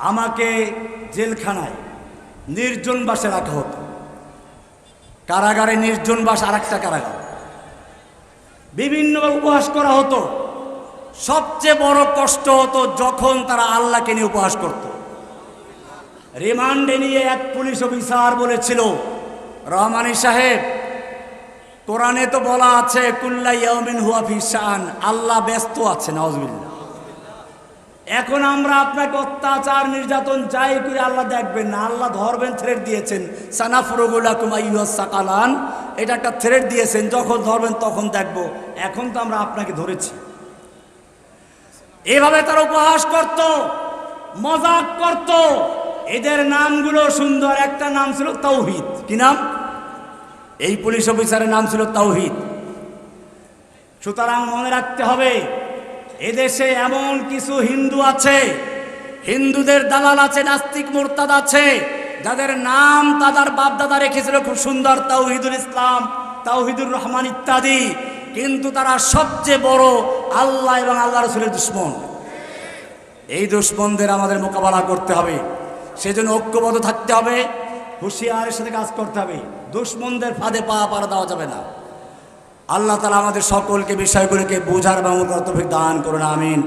আমাকে জেলখানায় নির্জন বাসে রাখা হতো। কারাগারে নির্জন বাস আর একটা কারাগার, বিভিন্নভাবে উপহাস করা হতো। সবচেয়ে বড় কষ্ট হতো যখন তারা আল্লাহকে নিয়ে উপহাস করত। রিমান্ডে নিয়ে এক পুলিশ অফিসার বলেছিল, রহমানী সাহেব, কোরআনে তো বলা আছে কুল্লা ইয়াউমিন হুয়া ফি শাআন, আল্লাহ ব্যস্ত আছে, নাউজুবিল্লাহ। এখন আমরা আপনাকে অত্যাচার নির্যাতন যাই করে আল্লাহ দেখবেন না, আল্লাহ ধরবেন, থ্রেট দিয়েছেন, সানাফরুগু লাকুম আইয়ুহাস সাকালান, এটা একটা থ্রেট দিয়েছেন, যখন ধরবেন তখন দেখব। এখন তো আমরা আপনাকে ধরেছি। এভাবে তারা উপহাস করত, মজাক করত। এদের নামগুলো সুন্দর, একটা নাম ছিল তাওহীদ। কি নাম? এই পুলিশ অফিসারের নাম ছিল তাওহীদ। সুতরাং মনে রাখতে হবে, এদেশে এমন কিছু হিন্দু আছে, হিন্দুদের দালাল আছে, নাস্তিক মুরতাদ আছে, যাদের নাম তাদের বাপদাদা রেখেছিল খুব সুন্দর, তাওহীদুল ইসলাম, তাওহীদুর রহমান ইত্যাদি। কিন্তু তারা সবচেয়ে বড় আল্লাহ এবং আল্লাহ রাসূলের দুশমন। এই দুশমনদের আমাদের মোকাবেলা করতে হবে। সেজন্য ঐক্যবদ্ধ থাকতে হবে, হুঁশিয়ারের সাথে কাজ করতে হবে। দুশমনদের ফাঁদে পা পাড়া দেওয়া যাবে না। আল্লাহ তাআলা আমাদের সকলকে বিষয়গুলিকে বোঝার এবং তৌফিক দান করুন, আমিন।